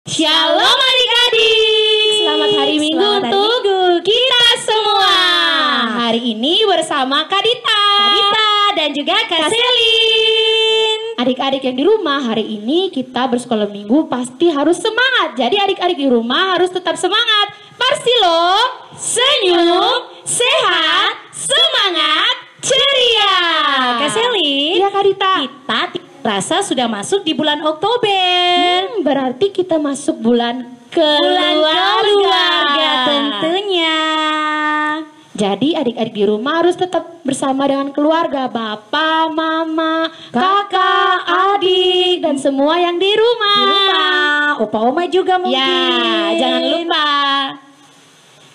Shalom adik-adik. Selamat hari Minggu untuk kita semua. Hari ini bersama Kak Dita dan juga Kak Selin. Adik-adik yang di rumah, hari ini kita bersekolah minggu pasti harus semangat. Jadi adik-adik di rumah harus tetap semangat. Pasti loh, senyum, sehat, semangat, ceria. Kak Selin, ya Kak Dita. kita rasa sudah masuk di bulan Oktober. Berarti kita masuk bulan Keluarga keluarga tentunya. Jadi adik-adik di rumah harus tetap bersama dengan keluarga, bapak, mama, kakak, adik, dan semua yang di rumah. Opa oma juga mungkin. Ya, jangan lupa.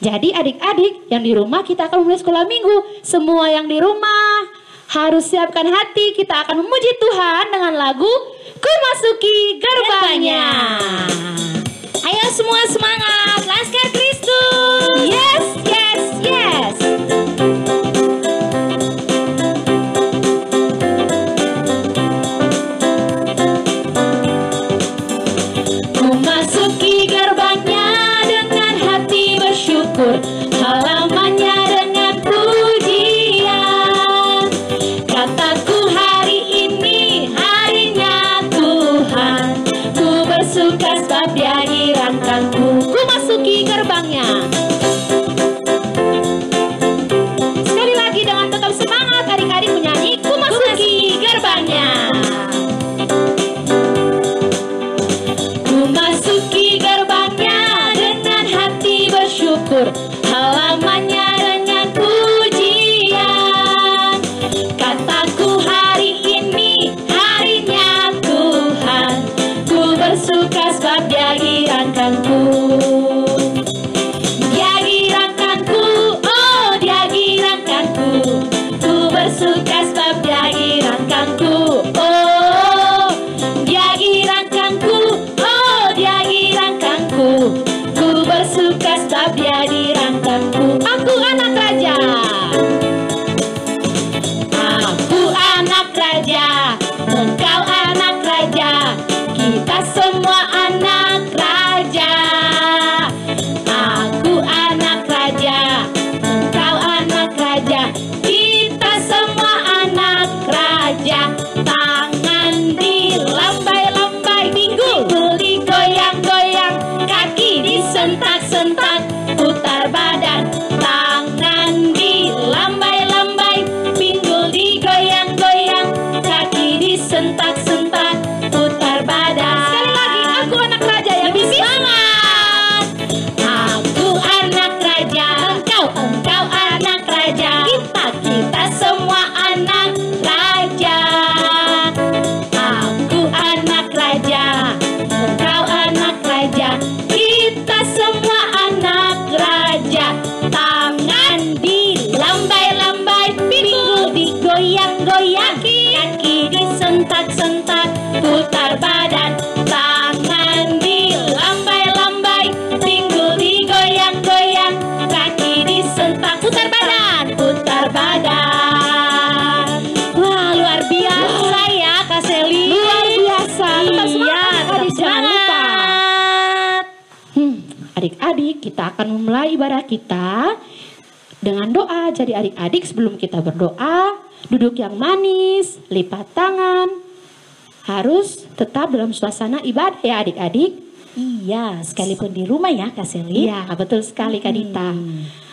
Jadi adik-adik yang di rumah kita akan mulai sekolah minggu. Semua yang di rumah harus siapkan hati, kita akan memuji Tuhan dengan lagu Ku Masuki Gerbangnya. Ayo semua semangat, Laskar Kristus. Yes, yes, yes. Ku masuki gerbangnya dengan hati bersyukur, halamannya dengan pujian. Kataku hari ini harinya Tuhan, ku bersuka sebab Dia hirangkanku. Ku masuki gerbangnya. Sekali lagi dengan tetap semangat adik-adik menyanyi Ku masuki gerbangnya. Ku masuki gerbangnya dengan hati bersyukur, halamannya dengan pujian. Kataku hari ini harinya Tuhan, ku bersuka sebab Dia hirangkanku. Dia hirangkanku, oh Dia hirangkanku. Ku bersuka sebab Dia hirangkanku. Oh, Dia hirangkanku, oh Dia hirangkanku. Ku bersuka sebab Dia hirangkanku. Aku anak raja. Aku anak raja, engkau anak raja, kita semua anak raja. Aku anak raja, engkau anak raja, kita semua anak raja. Tangan dilambai-lambai, pinggul digoyang-goyang, kaki disentak-sentak, putar badan. Tangan dilambai-lambai, pinggul digoyang-goyang, kaki disentak-sentak, putar badan. Sekali lagi, aku anak raja yang lebih semangat. Aku anak raja, engkau anak raja, kita semua anak raja. Aku anak raja, engkau anak raja, kita semua anak raja. Tangan dilambai-lambai, pinggul digoyang-goyang, kaki disentak-sentak, putar badan. Tangan dilambai-lambai, pinggul digoyang-goyang, kaki disentak, putar badan, putar badan. Wah, luar biasa ya Kak Selin. Luar biasa. Tetap semangat, adik, jangan lupa. Adik-adik, kita akan memulai ibadah kita dengan doa. Jadi adik-adik sebelum kita berdoa, duduk yang manis, lipat tangan. Harus tetap dalam suasana ibadah ya adik-adik. Iya, sekalipun di rumah ya Kak Selin. Iya, betul sekali Kak Dita.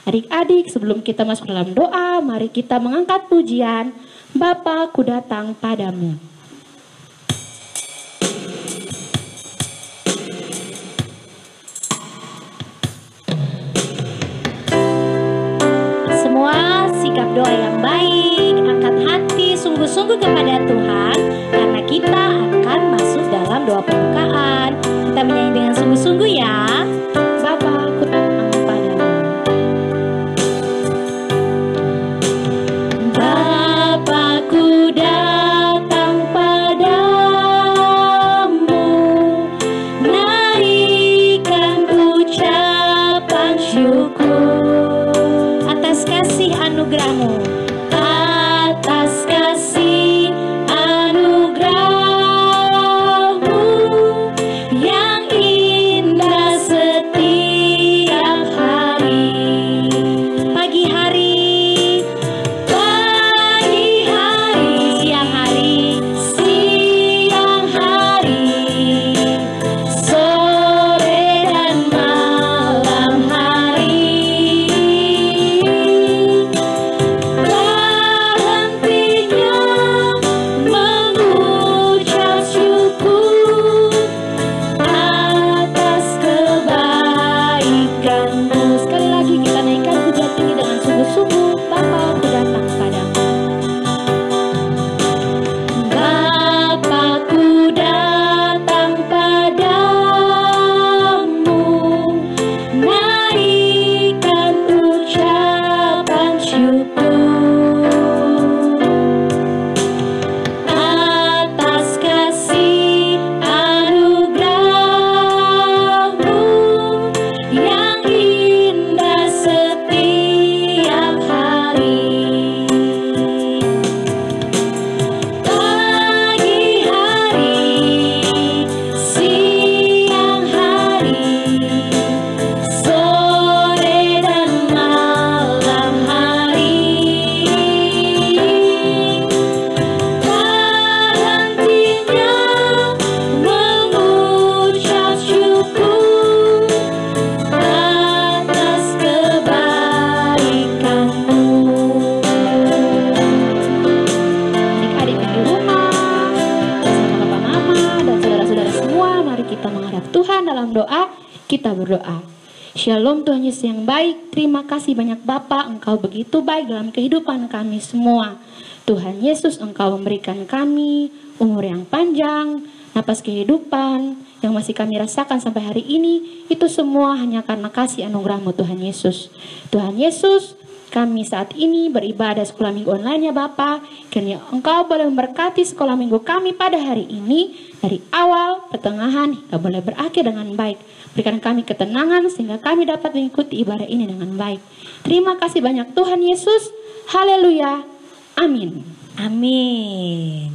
Adik-adik, sebelum kita masuk dalam doa, mari kita mengangkat pujian Bapa, ku datang padamu. Semua sikap doa yang baik, angkat hati sungguh-sungguh kepada Tuhan, karena kita akan masuk dalam doa pembukaan. Kita menyanyi dengan sungguh-sungguh ya. Bapa, ku datang padamu. Bapa, ku datang padamu, naikkan ucapan syukur Atas kasih anugerahmu, atas kasih Tuhan dalam doa, kita berdoa. Shalom Tuhan Yesus yang baik, terima kasih banyak Bapa, Engkau begitu baik dalam kehidupan kami semua. Tuhan Yesus, Engkau memberikan kami umur yang panjang, napas kehidupan yang masih kami rasakan sampai hari ini, itu semua hanya karena kasih anugerah-Mu Tuhan Yesus. Tuhan Yesus, kami saat ini beribadah sekolah minggu online ya Bapa. Kiranya Engkau boleh memberkati sekolah minggu kami pada hari ini, dari awal, pertengahan, hingga boleh berakhir dengan baik. Berikan kami ketenangan sehingga kami dapat mengikuti ibadah ini dengan baik. Terima kasih banyak Tuhan Yesus. Haleluya. Amin. Amin.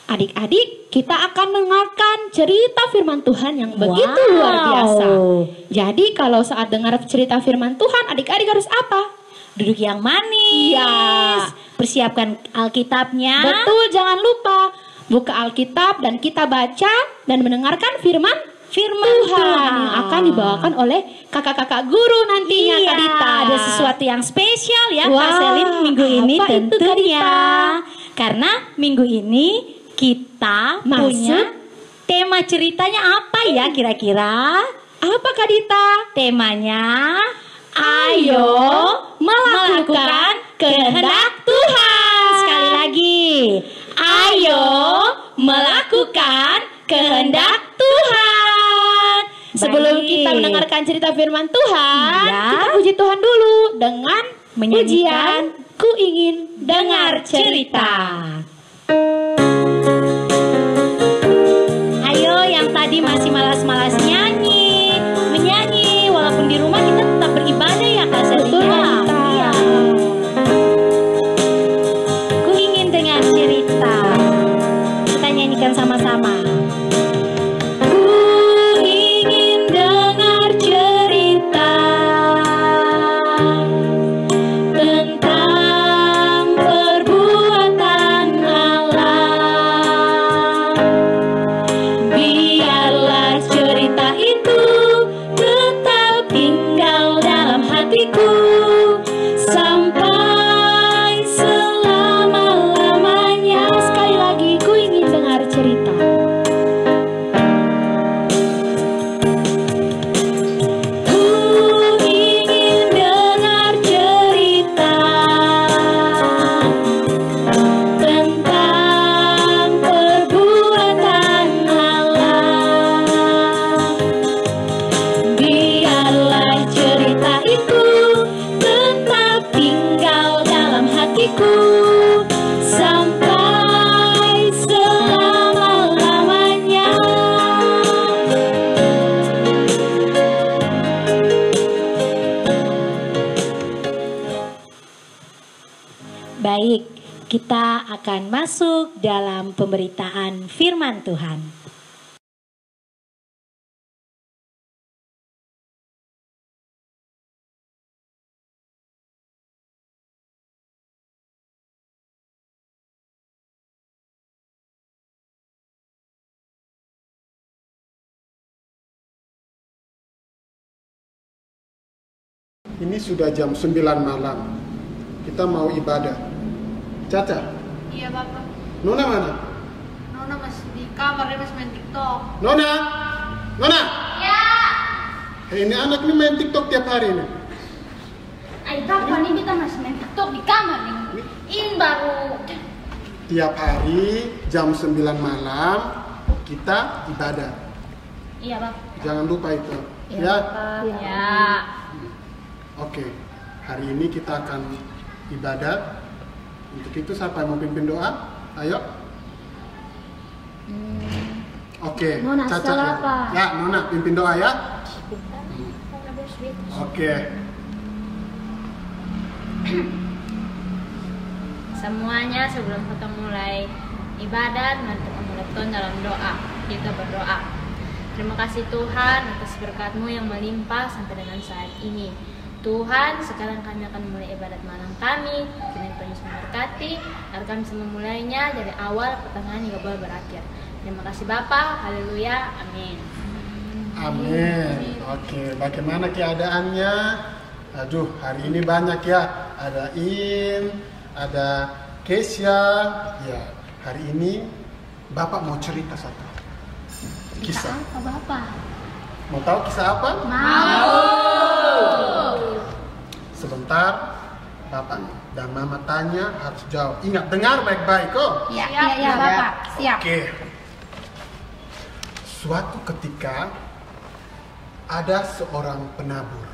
Adik-adik, kita akan mendengarkan cerita firman Tuhan yang begitu luar biasa. Jadi kalau saat dengar cerita firman Tuhan, adik-adik harus apa? Duduk yang manis. Iya. Persiapkan Alkitabnya. Betul, jangan lupa buka Alkitab dan kita baca dan mendengarkan firman Tuhan yang akan dibawakan oleh kakak-kakak guru nantinya. Iya, Kak Dita. ada sesuatu yang spesial ya Wah, Kak Selin minggu ini apa itu, Kak tentunya. Dita? Karena minggu ini kita punya tema ceritanya apa ya kira-kira? Apa Kak Dita? Temanya ayo melakukan kehendak Tuhan. Sekali lagi, ayo melakukan kehendak Tuhan. Sebelum Baik. kita mendengarkan cerita firman Tuhan, Iya. kita puji Tuhan dulu dengan Menyanyikan pujian Ku Ingin Dengar Cerita. Ayo yang tadi masih malas-malas menyanyi, walaupun di rumah kita tetap beribadah ya Kak Selina. Betul, Kak Dita. Iya. Ku ingin dengar cerita. Kita nyanyikan sama-sama. Ku ingin dengar cerita tentang perbuatan Allah. Biarlah cerita itu tetap tinggal dalam hatiku sampai selama-lamanya. Sekali lagi, ku ingin dengar cerita. Ku ingin dengar cerita tentang perbuatan Allah. Biarlah cerita itu tetap tinggal dalam hatiku sampai selama-lamanya. Baik, kita akan masuk dalam pemberitaan firman Tuhan. Ini sudah jam 9 malam. Kita mau ibadah. Caca, Iya Bapak. Nona mana? Nona masih di kamar, dia masih main TikTok. Nona? Nona? Ya. Ini anak ini main TikTok tiap hari nih. Ay Bapak, ini kita masih main TikTok di kamar nih. Ini baru. Tiap hari jam 9 malam kita ibadah. Iya Bapak. Jangan lupa itu. Iya Ya. Bapak. Ya. Oke. Hari ini kita akan ibadah. Untuk itu siapa yang mau pimpin doa? Ayo. Oke. Nona, Caca salah ya. apa? Ya, Nona pimpin doa ya. Oke. Semuanya sebelum kita mulai ibadat, mari kita mulai Tuhan dalam doa. Kita berdoa. Terima kasih Tuhan atas berkat-Mu yang melimpah sampai dengan saat ini. Tuhan, sekarang kami akan mulai ibadat malam kami. Kiranya Tuhan Yesus memberkati, agar kami bisa memulainya dari awal, pertengahan hingga boleh berakhir. Terima kasih Bapa, haleluya, amin. Amin. Oke, bagaimana keadaannya? Aduh, hari ini banyak ya. Ada In, ada Kesia. Ya, hari ini Bapak mau cerita satu. Kisah. Apa Bapak? Mau tahu kisah apa? Sebentar, Bapak dan Mama tanya harus jawab. Ingat, dengar baik-baik kok. Iya Bapak, siap. Oke. Suatu ketika ada seorang penabur.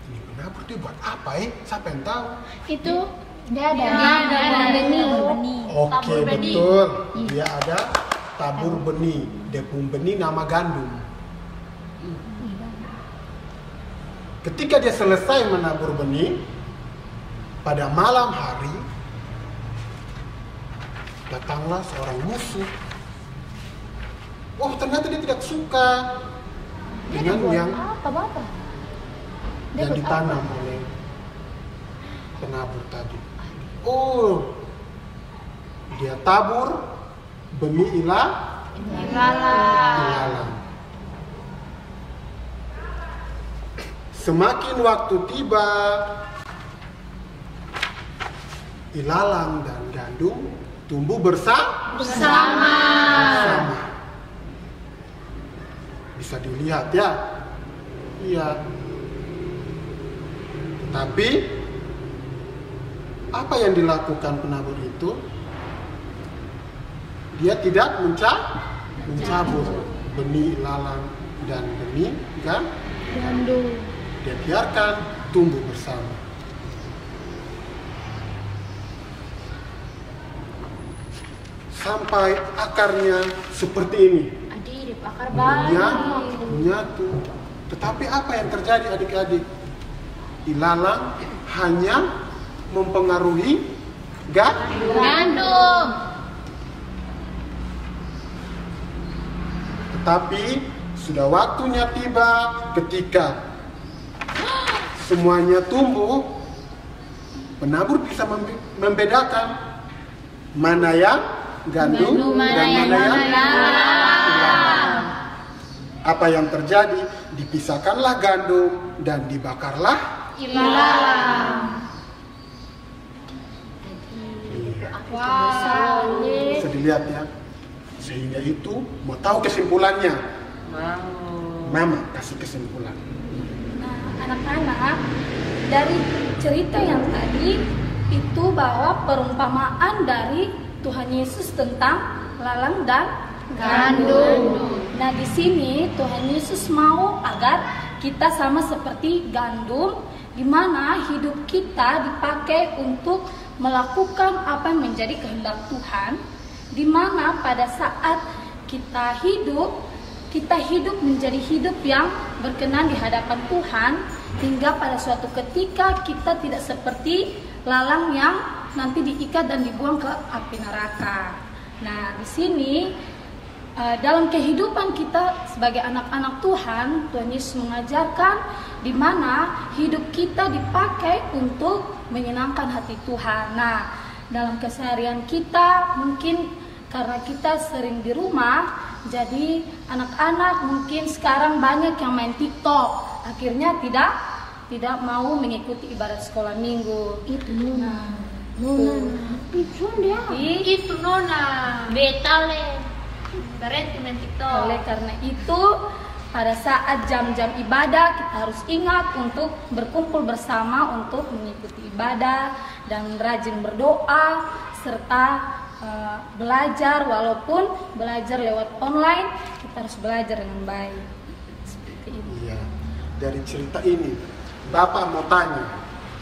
Ini penabur dia buat apa Siapa yang tahu? Itu dia ada benih. Oke, betul. Dia ada tabur benih. Depung benih nama gandum. Ketika dia selesai menabur benih, pada malam hari datanglah seorang musuh. Oh, ternyata dia tidak suka dengan yang ditanam oleh penabur tadi. Oh, dia tabur benih ilalang. Semakin waktu tiba, ilalang dan gandum tumbuh bersama. Bisa dilihat ya. Iya. Tetapi apa yang dilakukan penabur itu? Dia tidak mencabut benih ilalang dan benih gandum. Dia biarkan tumbuh bersama. Sampai akarnya seperti ini. Akar Menyatu. Tetapi apa yang terjadi adik-adik? Ilalang hanya mempengaruhi gandum. Tetapi sudah waktunya tiba ketika semuanya tumbuh, penabur bisa membedakan mana yang gandum dan mana yang ilalang. Apa yang terjadi? Dipisahkanlah gandum dan dibakarlah Ilalang. Wow. Bisa dilihat ya. Sehingga itu mau tahu kesimpulannya? Mama kasih kesimpulan. Anak-anak, dari cerita yang tadi itu bahwa perumpamaan dari Tuhan Yesus tentang lalang dan gandum. Nah, di sini Tuhan Yesus mau agar kita sama seperti gandum, di mana hidup kita dipakai untuk melakukan apa yang menjadi kehendak Tuhan, di mana pada saat kita hidup menjadi hidup yang berkenan di hadapan Tuhan, hingga pada suatu ketika kita tidak seperti lalang yang nanti diikat dan dibuang ke api neraka. Nah, di sini dalam kehidupan kita sebagai anak-anak Tuhan, Tuhan Yesus mengajarkan di mana hidup kita dipakai untuk menyenangkan hati Tuhan. Nah, dalam keseharian kita mungkin karena kita sering di rumah, jadi anak-anak mungkin sekarang banyak yang main TikTok, akhirnya tidak mau mengikuti ibadat sekolah minggu. Itu Nona. Itu Nona. Betale. Berhenti main TikTok. Oleh karena itu, pada saat jam-jam ibadah kita harus ingat untuk berkumpul bersama untuk mengikuti ibadah dan rajin berdoa serta belajar, walaupun belajar lewat online, kita harus belajar dengan baik. Seperti ini. Iya. Dari cerita ini, Bapak mau tanya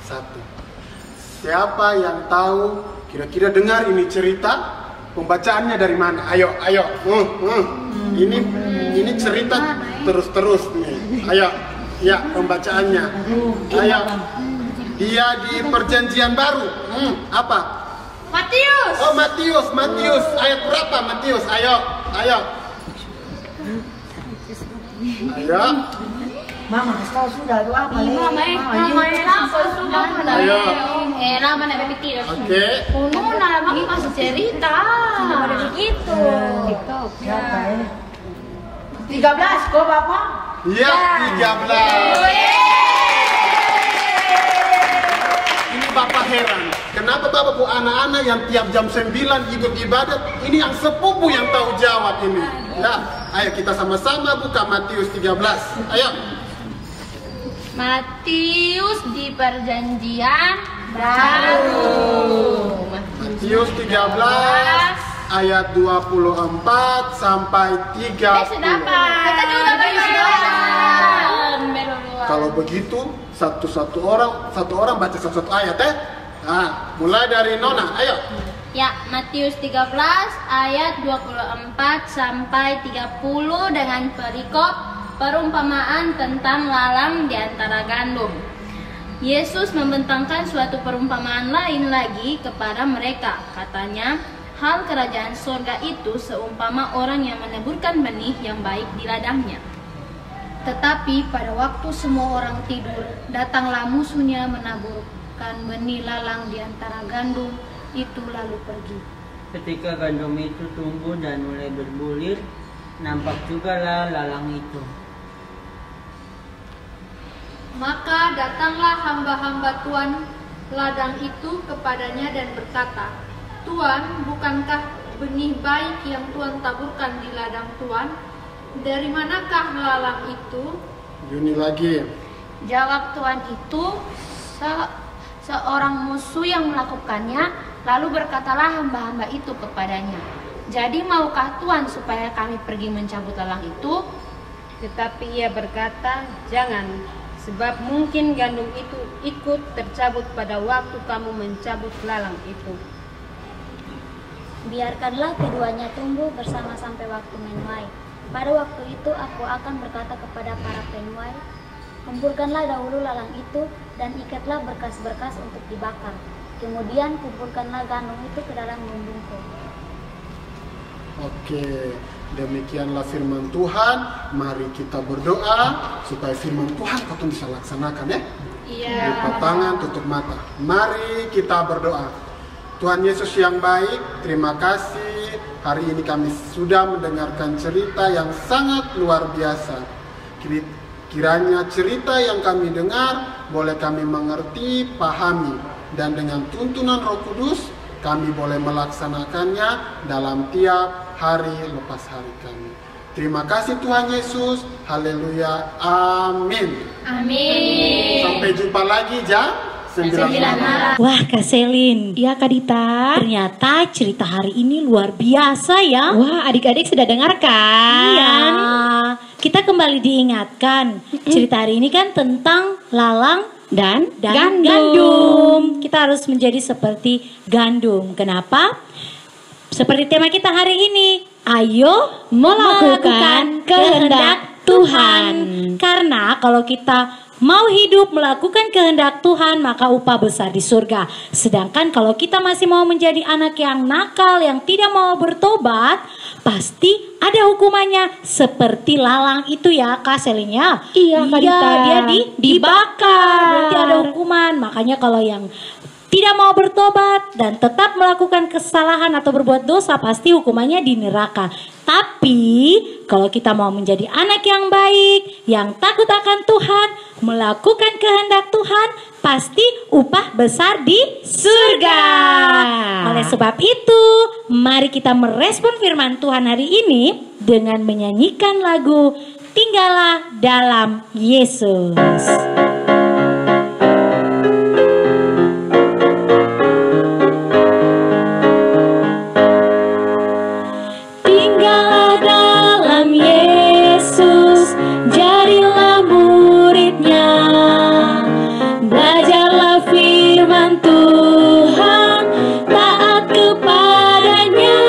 satu. Siapa yang tahu kira-kira dengar ini cerita? Pembacaannya dari mana? Ayo. Ini cerita terus nih. Ayo. Ya, pembacaannya. Ayo. Dia di Perjanjian Baru. Apa? Matius. Oh, Matius. Ayat berapa Matius? Ayo. Mama, kau sudah doa apa? Ayo. Lama nak berpikir. Oke. Nona, mak masih cerita. Ada begitu. 13 kok Bapak? Iya, 13. Ini Bapak heran. Kenapa Bapak bu anak-anak yang tiap jam 9 ikut ibadat? Ini yang sepupu yang tahu jawab ini. Ya, ayo kita sama-sama buka Matius 13. Ayo. Matius di perjanjian baru. Matius 13 ayat 24 sampai 30. Sudah apa? Kita juga Kalau begitu satu orang baca satu ayat Nah, mulai dari Nona, ayo. Ya, Matius 13 ayat 24 sampai 30 dengan perikop perumpamaan tentang lalang di antara gandum. Yesus membentangkan suatu perumpamaan lain lagi kepada mereka. Katanya, hal kerajaan surga itu seumpama orang yang meneburkan benih yang baik di ladangnya. Tetapi pada waktu semua orang tidur, datanglah musuhnya menaburkan benih lalang di antara gandum itu lalu pergi. Ketika gandum itu tumbuh dan mulai berbulir, nampak jugalah lalang itu. Maka datanglah hamba-hamba Tuan ladang itu kepadanya dan berkata, Tuan, bukankah benih baik yang Tuan taburkan di ladang Tuan? Dari manakah lalang itu? Yuni lagi. Jawab Tuan itu, seorang musuh yang melakukannya. Lalu berkatalah hamba-hamba itu kepadanya, jadi maukah Tuan supaya kami pergi mencabut lalang itu? Tetapi ia berkata, jangan, sebab mungkin gandum itu ikut tercabut pada waktu kamu mencabut lalang itu. Biarkanlah keduanya tumbuh bersama sampai waktu menuai. Pada waktu itu aku akan berkata kepada para penuai, kumpulkanlah dahulu lalang itu dan ikatlah berkas-berkas untuk dibakar. Kemudian kumpulkanlah gandum itu ke dalam lumbungku. Oke, demikianlah firman Tuhan. Mari kita berdoa supaya firman Tuhan kita bisa laksanakan ya. Iya. Buka tangan, tutup mata. Mari kita berdoa. Tuhan Yesus yang baik, terima kasih. Hari ini kami sudah mendengarkan cerita yang sangat luar biasa. Kiranya cerita yang kami dengar boleh kami mengerti, pahami, dan dengan tuntunan Roh Kudus kami boleh melaksanakannya dalam tiap hari lepas hari kami. Terima kasih Tuhan Yesus. Haleluya. Amin. Amin. Sampai jumpa lagi jam 9 malam. Wah Kak Selin, iya Kak Dita, ternyata cerita hari ini luar biasa ya. Wah adik-adik sudah dengarkan? Iya. Kita kembali diingatkan, cerita hari ini kan tentang lalang dan gandum. Kita harus menjadi seperti gandum. Kenapa? Seperti tema kita hari ini, ayo melakukan kehendak Tuhan. Karena kalau kita mau hidup melakukan kehendak Tuhan, maka upah besar di surga. Sedangkan kalau kita masih mau menjadi anak yang nakal, yang tidak mau bertobat, pasti ada hukumannya seperti lalang itu ya Kak Selinnya. Iya, dia dibakar. Berarti ada hukuman. Makanya kalau yang tidak mau bertobat dan tetap melakukan kesalahan atau berbuat dosa, pasti hukumannya di neraka. Tapi kalau kita mau menjadi anak yang baik, yang takut akan Tuhan, melakukan kehendak Tuhan, pasti upah besar di surga. Oleh sebab itu, mari kita merespon firman Tuhan hari ini dengan menyanyikan lagu Tinggallah Dalam Yesus. Jadilah muridnya, belajarlah firman Tuhan, taat kepadanya.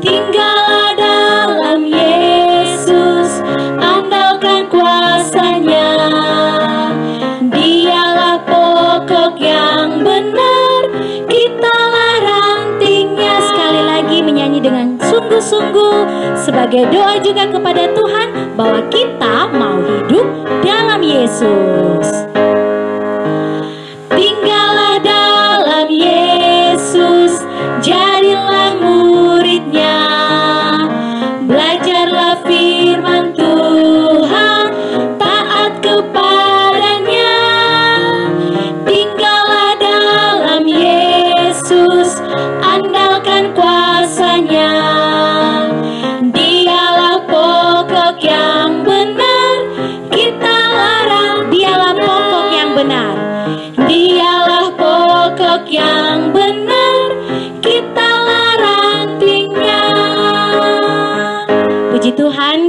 Tinggallah dalam Yesus, andalkan kuasanya. Dialah pokok yang benar, kitalah rantingnya. Sekali lagi menyanyi dengan sungguh-sungguh sebagai doa juga kepada Tuhan bahwa kita mau hidup dalam Yesus. Tinggallah dalam Yesus, jadilah muridnya, belajarlah firman Tuhan, taat kepadanya. Tinggallah dalam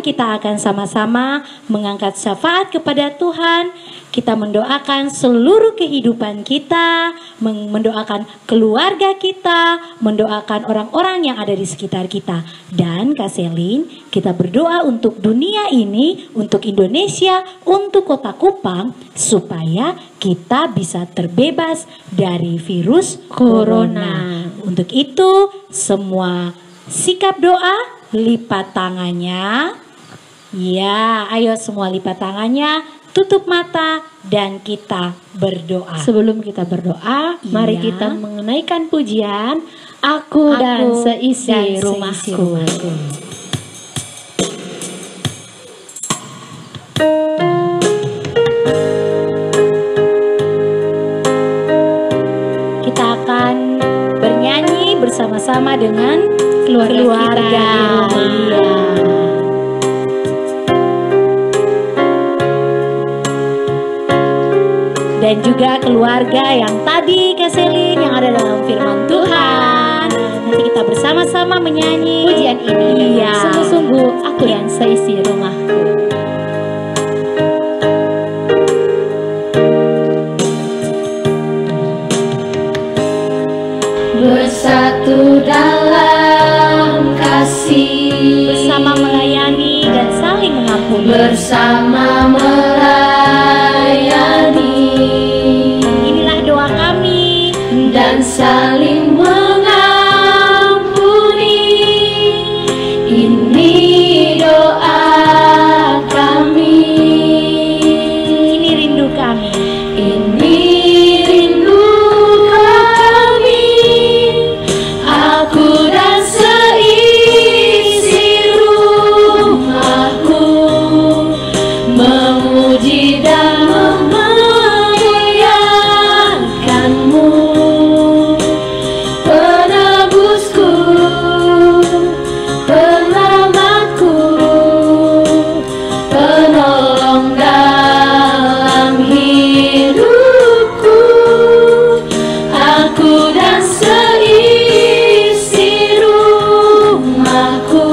kita akan sama-sama mengangkat syafaat kepada Tuhan. Kita mendoakan seluruh kehidupan kita, mendoakan keluarga kita, mendoakan orang-orang yang ada di sekitar kita. Dan Kak Selin, kita berdoa untuk dunia ini, untuk Indonesia, untuk Kota Kupang, supaya kita bisa terbebas dari virus corona. Untuk itu, semua sikap doa, lipat tangannya. Ya, ayo semua lipat tangannya, tutup mata, dan kita berdoa. Sebelum kita berdoa, mari kita mengenaikan pujian Aku dan seisi rumahku. Kita akan bernyanyi bersama-sama dengan keluarga di rumah. Dan juga keluarga yang tadi Kak Selin yang ada dalam firman Tuhan. Nanti kita bersama-sama menyanyi pujian ini. Iya. Sungguh-sungguh aku dan seisi rumahku. Bersatu dalam kasih, bersama melayani dan saling mengampuni, bersama melayani. Inilah doa kami dan saling mengampuni. Ini doa kami. Ini rindu kami. Ini rindu kami. Aku dan seisi rumahku memuji dan memuliakan-Mu, penebusku, penyelamatku, penolong dalam hidupku. Aku dan seisi rumahku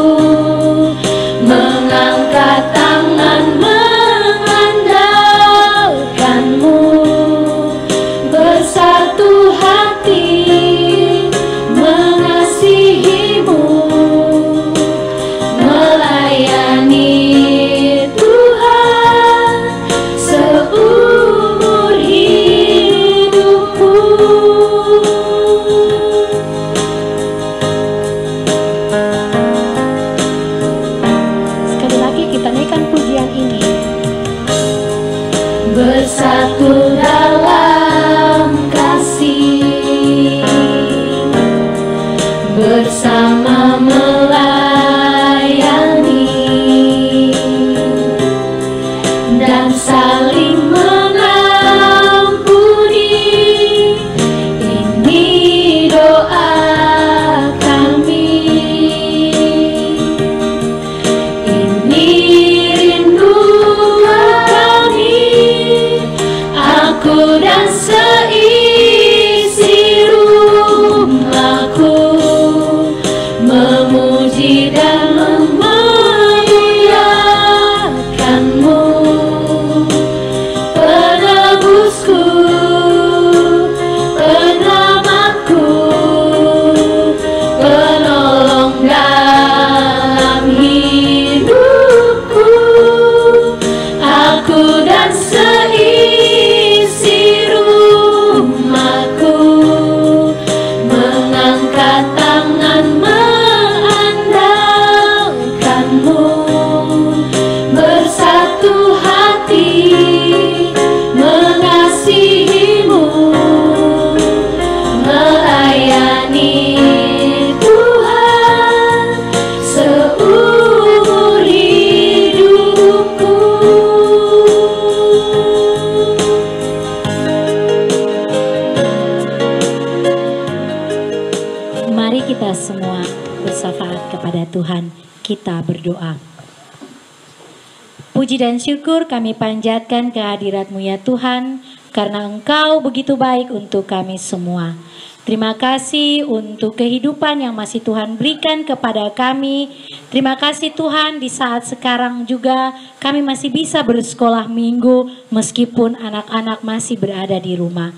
mengangkat tangan mengandalkan-Mu, bersatu hati mengasihi-Mu, melayani Tuhan seumur hidupku. Sekali lagi kita naikkan pujian ini. Bersatu dalam kasih, bersama melayani dan saling mengampuni. Ini doa kami. Ini rindu kami. Aku dan seisi rumahku memuji dan memuliakan-Mu, penebusku, penyelamatku, penolong dalam hidupku. Aku dan seisi rumahku mengangkat tangan mengandalkan-Mu, bersatu hati mengasihi-Mu, melayani Tuhan seumur hidupku. Mari kita semua bersyafaat kepada Tuhan. Kita berdoa. Puji dan syukur kami panjatkan kehadirat-Mu ya Tuhan, karena Engkau begitu baik untuk kami semua. Terima kasih untuk kehidupan yang masih Tuhan berikan kepada kami. Terima kasih Tuhan, di saat sekarang juga kami masih bisa bersekolah minggu meskipun anak-anak masih berada di rumah.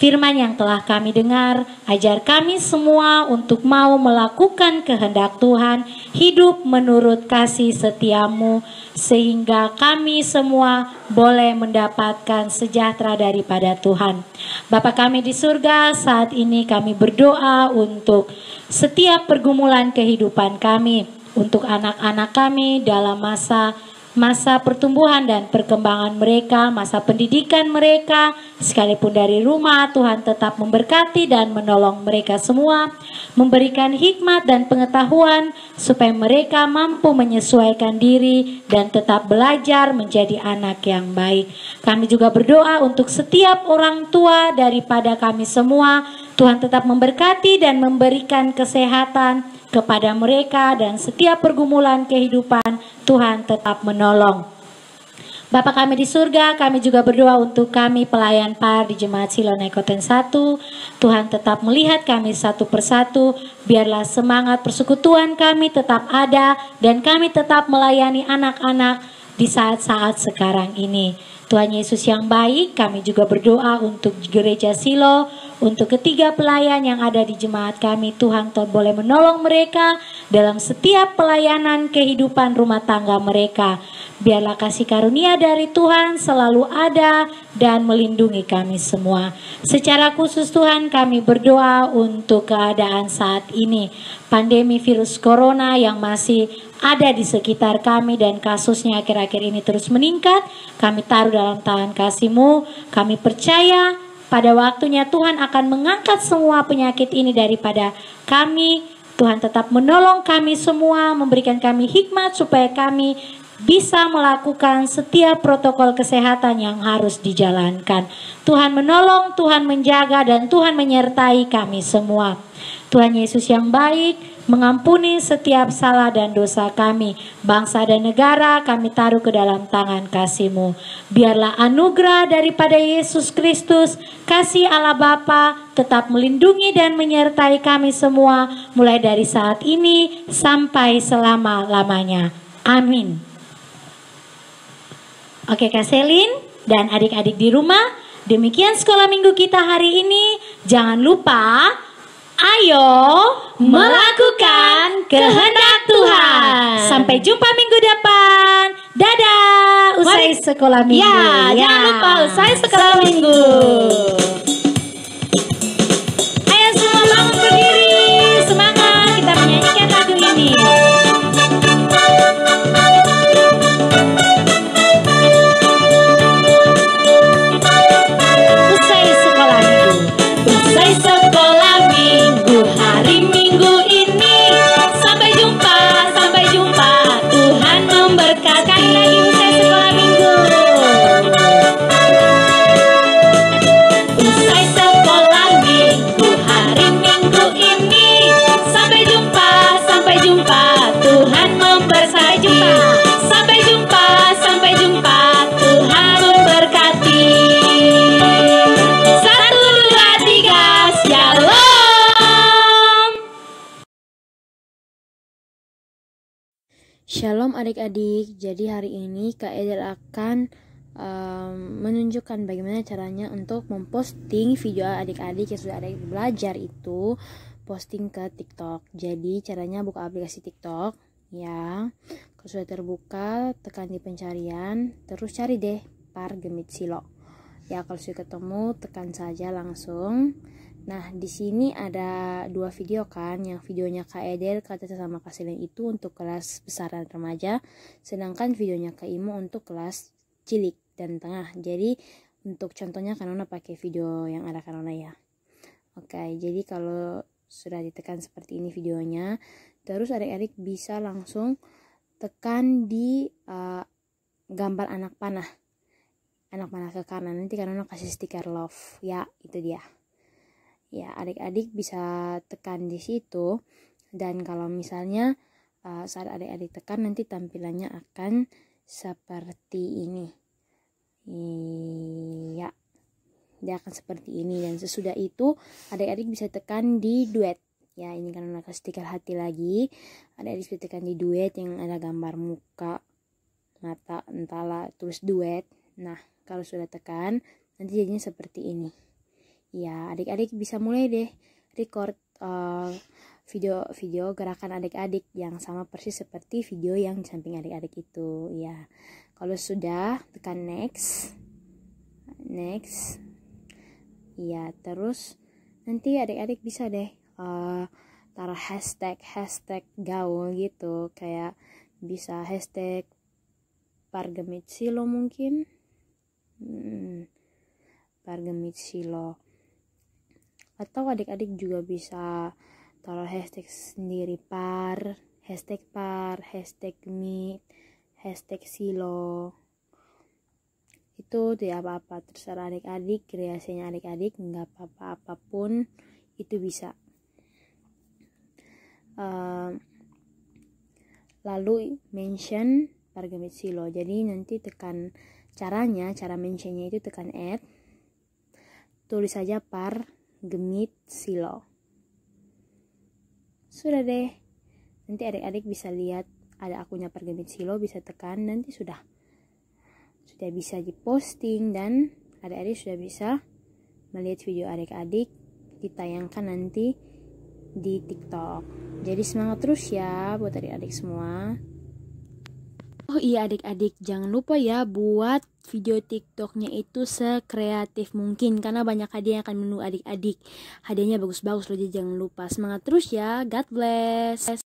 Firman yang telah kami dengar, ajar kami semua untuk mau melakukan kehendak Tuhan, hidup menurut kasih setiamu, sehingga kami semua boleh mendapatkan sejahtera daripada Tuhan. Bapa kami di surga, saat ini kami berdoa untuk setiap pergumulan kehidupan kami, untuk anak-anak kami dalam masa pertumbuhan dan perkembangan mereka, masa pendidikan mereka, sekalipun dari rumah, Tuhan tetap memberkati dan menolong mereka semua, memberikan hikmat dan pengetahuan supaya mereka mampu menyesuaikan diri dan tetap belajar menjadi anak yang baik. Kami juga berdoa untuk setiap orang tua daripada kami semua, Tuhan tetap memberkati dan memberikan kesehatan kepada mereka, dan setiap pergumulan kehidupan Tuhan tetap menolong. Bapa kami di surga, kami juga berdoa untuk kami pelayan PAR di Jemaat Silonai Koten 1. Tuhan tetap melihat kami satu persatu, biarlah semangat persekutuan kami tetap ada dan kami tetap melayani anak-anak di saat-saat sekarang ini. Tuhan Yesus yang baik, kami juga berdoa untuk gereja Silo, untuk ketiga pelayan yang ada di jemaat kami. Tuhan boleh menolong mereka dalam setiap pelayanan kehidupan rumah tangga mereka. Biarlah kasih karunia dari Tuhan selalu ada dan melindungi kami semua. Secara khusus Tuhan, kami berdoa untuk keadaan saat ini, pandemi virus corona yang masih ada di sekitar kami dan kasusnya akhir-akhir ini terus meningkat. Kami taruh dalam tangan kasih-Mu. Kami percaya pada waktunya Tuhan akan mengangkat semua penyakit ini daripada kami. Tuhan tetap menolong kami semua, memberikan kami hikmat supaya kami bisa melakukan setiap protokol kesehatan yang harus dijalankan. Tuhan menolong, Tuhan menjaga, dan Tuhan menyertai kami semua. Tuhan Yesus yang baik, mengampuni setiap salah dan dosa kami. Bangsa dan negara kami taruh ke dalam tangan kasih-Mu. Biarlah anugerah daripada Yesus Kristus, kasih Allah Bapa tetap melindungi dan menyertai kami semua, mulai dari saat ini sampai selama-lamanya. Amin. Oke Kak Selin dan adik-adik di rumah, demikian sekolah minggu kita hari ini. Jangan lupa, ayo melakukan kehendak Tuhan. Sampai jumpa minggu depan. Dadah. Usai sekolah minggu. Ya, jangan lupa usai sekolah minggu. Ayo semua bangun berdiri. Semangat, kita menyanyikan lagu ini. Usai sekolah minggu, hari minggu ini. Sampai jumpa, Tuhan memberkati. Lagi usai sekolah minggu. Usai sekolah minggu, hari minggu ini. Sampai jumpa, Tuhan memberkati. Sampai jumpa, Tuhan memberkati. Shalom adik-adik, jadi hari ini Kak Edel akan menunjukkan bagaimana caranya untuk memposting video adik-adik yang sudah ada belajar itu, posting ke TikTok. Jadi caranya buka aplikasi TikTok ya. Kalau sudah terbuka, tekan di pencarian, terus cari deh PAR Gemit Silo. Ya, kalau sudah ketemu, tekan saja langsung. Nah, di sini ada dua video kan, yang videonya Kak Edel, Kak Tata sama Kak Selin itu untuk kelas besar dan remaja, sedangkan videonya Kak Imo untuk kelas cilik dan tengah. Jadi untuk contohnya Kanona pakai video yang ada Kanona ya. Oke, jadi kalau sudah ditekan seperti ini videonya, terus adik-adik bisa langsung tekan di gambar anak panah ke kanan. Nanti Kanona kasih stiker love ya, itu dia. Ya, adik-adik bisa tekan di situ, dan kalau misalnya saat adik-adik tekan nanti tampilannya akan seperti ini. Iya. dia akan seperti ini. Dan sesudah itu adik-adik bisa tekan di duet. Ya, ini kan kasih stiker hati lagi. Adik-adik bisa tekan di duet yang ada gambar muka, mata, entahlah, tulis duet. Nah, kalau sudah tekan nanti jadinya seperti ini. Ya, adik-adik bisa mulai deh record video gerakan adik-adik yang sama persis seperti video yang di samping adik-adik itu. Ya, kalau sudah tekan next. Ya, terus nanti adik-adik bisa deh taruh hashtag gaul gitu, kayak bisa hashtag Pargemit Silo mungkin, Pargemit Silo, atau adik-adik juga bisa taruh hashtag sendiri, hashtag gemit, hashtag silo. Itu tidak apa-apa, terserah adik-adik, kreasinya adik-adik, nggak apa-apa, apapun itu bisa. Lalu mention Pargemit Silo. Jadi nanti tekan cara mentionnya itu tekan add, tulis saja Pargemit Silo. Sudah deh, nanti adik-adik bisa lihat ada akunnya Pargemit Silo, bisa tekan, nanti sudah bisa diposting dan adik-adik sudah bisa melihat video adik-adik ditayangkan nanti di TikTok. Jadi semangat terus ya buat adik-adik semua. Oh iya adik-adik, jangan lupa ya buat video TikToknya itu sekreatif mungkin, karena banyak hadiah yang akan menunggu adik-adik. Hadiahnya bagus-bagus loh, jadi jangan lupa. Semangat terus ya, God bless.